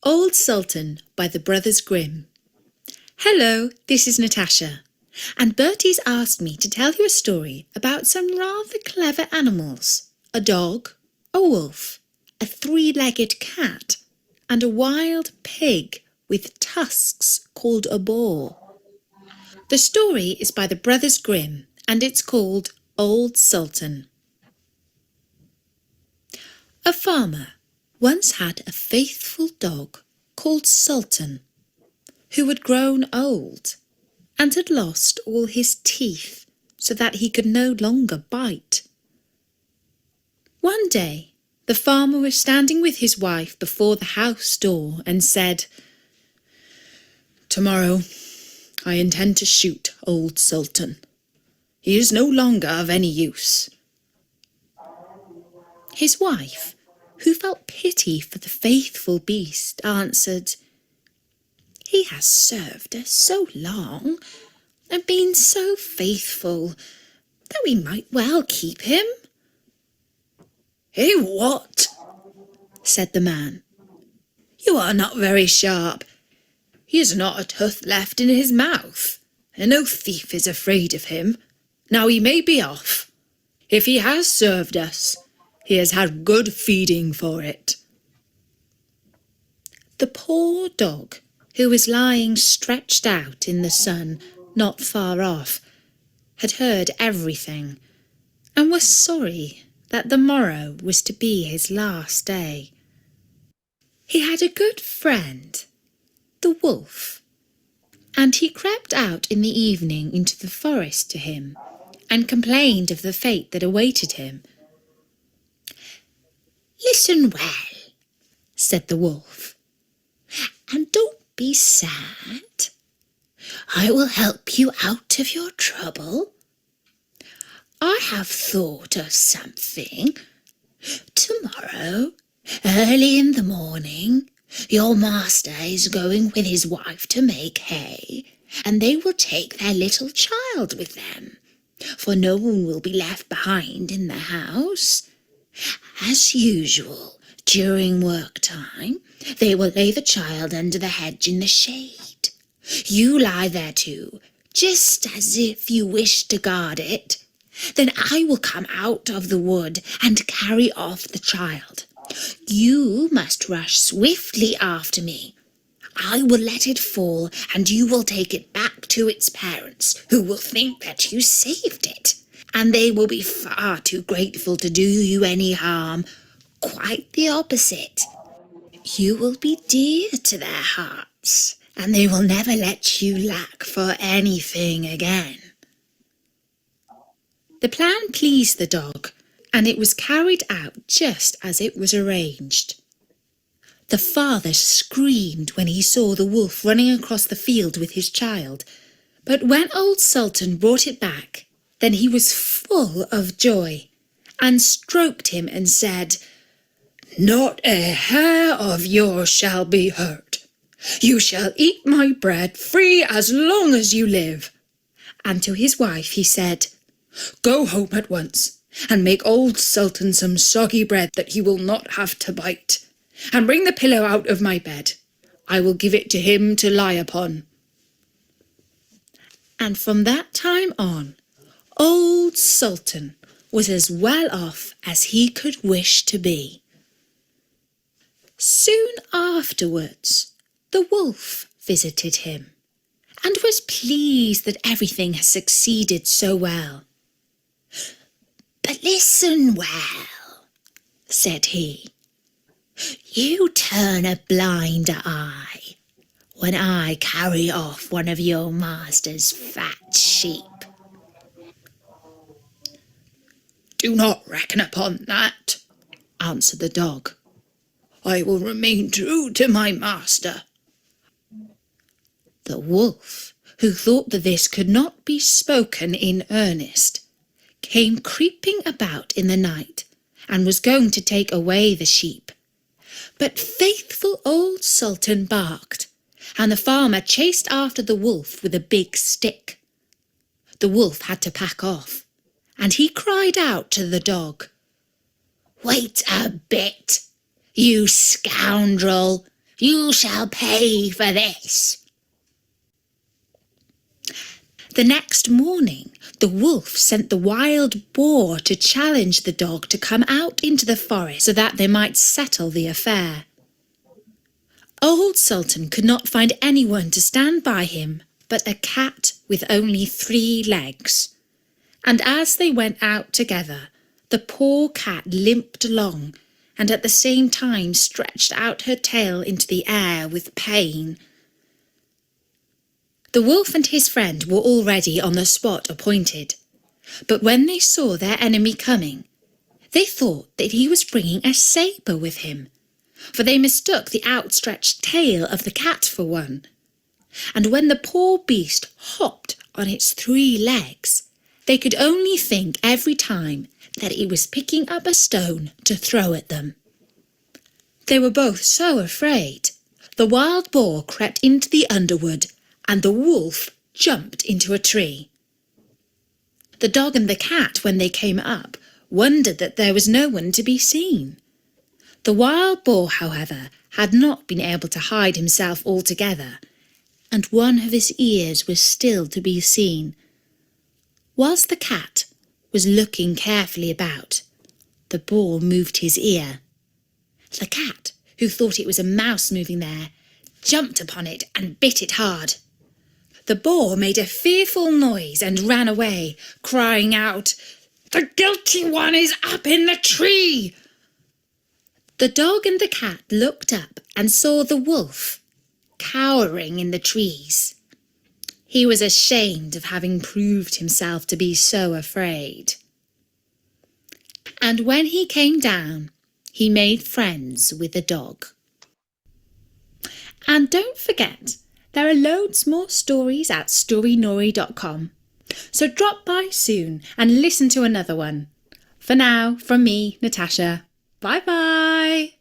Old Sultan by the Brothers Grimm. Hello, this is Natasha, and Bertie's asked me to tell you a story about some rather clever animals. A dog, a wolf, a three-legged cat, and a wild pig with tusks called a boar. The story is by the Brothers Grimm, and it's called Old Sultan. A farmer once had a faithful dog called Sultan, who had grown old and had lost all his teeth so that he could no longer bite. One day, the farmer was standing with his wife before the house door and said, "Tomorrow I intend to shoot old Sultan. He is no longer of any use." His wife, who felt pity for the faithful beast, answered, "He has served us so long and been so faithful that we might well keep him." "Eh, what?" said the man. "You are not very sharp. He has not a tooth left in his mouth, and no thief is afraid of him. Now he may be off. If he has served us, he has had good feeding for it." The poor dog, who was lying stretched out in the sun not far off, had heard everything, and was sorry that the morrow was to be his last day. He had a good friend, the wolf, and he crept out in the evening into the forest to him, and complained of the fate that awaited him. "Listen well," said the wolf, "and don't be sad. I will help you out of your trouble. I have thought of something. Tomorrow, early in the morning, your master is going with his wife to make hay, and they will take their little child with them, for no one will be left behind in the house. As usual, during work time, they will lay the child under the hedge in the shade. You lie there too, just as if you wish to guard it. Then I will come out of the wood and carry off the child. You must rush swiftly after me. I will let it fall, and you will take it back to its parents, who will think that you saved it, and they will be far too grateful to do you any harm. Quite the opposite. You will be dear to their hearts, and they will never let you lack for anything again." The plan pleased the dog, and it was carried out just as it was arranged. The father screamed when he saw the wolf running across the field with his child, but when old Sultan brought it back, then he was full of joy, and stroked him and said, "Not a hair of yours shall be hurt. You shall eat my bread free as long as you live." And to his wife he said, "Go home at once, and make old Sultan some soggy bread that he will not have to bite, and bring the pillow out of my bed. I will give it to him to lie upon." And from that time on, old Sultan was as well off as he could wish to be. Soon afterwards, the wolf visited him, and was pleased that everything had succeeded so well. "But listen well," said he. "You turn a blind eye when I carry off one of your master's fat sheep." "Do not reckon upon that," answered the dog. "I will remain true to my master." The wolf, who thought that this could not be spoken in earnest, came creeping about in the night, and was going to take away the sheep. But faithful old Sultan barked, and the farmer chased after the wolf with a big stick. The wolf had to pack off, and he cried out to the dog, "Wait a bit, you scoundrel! You shall pay for this." The next morning, the wolf sent the wild boar to challenge the dog to come out into the forest so that they might settle the affair. Old Sultan could not find anyone to stand by him but a cat with only 3 legs, and as they went out together, the poor cat limped along and at the same time stretched out her tail into the air with pain. The wolf and his friend were already on the spot appointed, but when they saw their enemy coming, they thought that he was bringing a sabre with him, for they mistook the outstretched tail of the cat for one. And when the poor beast hopped on its 3 legs, they could only think every time that it was picking up a stone to throw at them. They were both so afraid. The wild boar crept into the underwood, and the wolf jumped into a tree. The dog and the cat, when they came up, wondered that there was no one to be seen. The wild boar, however, had not been able to hide himself altogether, and one of his ears was still to be seen. Whilst the cat was looking carefully about, the boar moved his ear. The cat, who thought it was a mouse moving there, jumped upon it and bit it hard. The boar made a fearful noise and ran away, crying out, "The guilty one is up in the tree!" The dog and the cat looked up and saw the wolf cowering in the trees. He was ashamed of having proved himself to be so afraid. And when he came down, he made friends with the dog. And don't forget, there are loads more stories at storynori.com. So drop by soon and listen to another one. For now, from me, Natasha, bye-bye.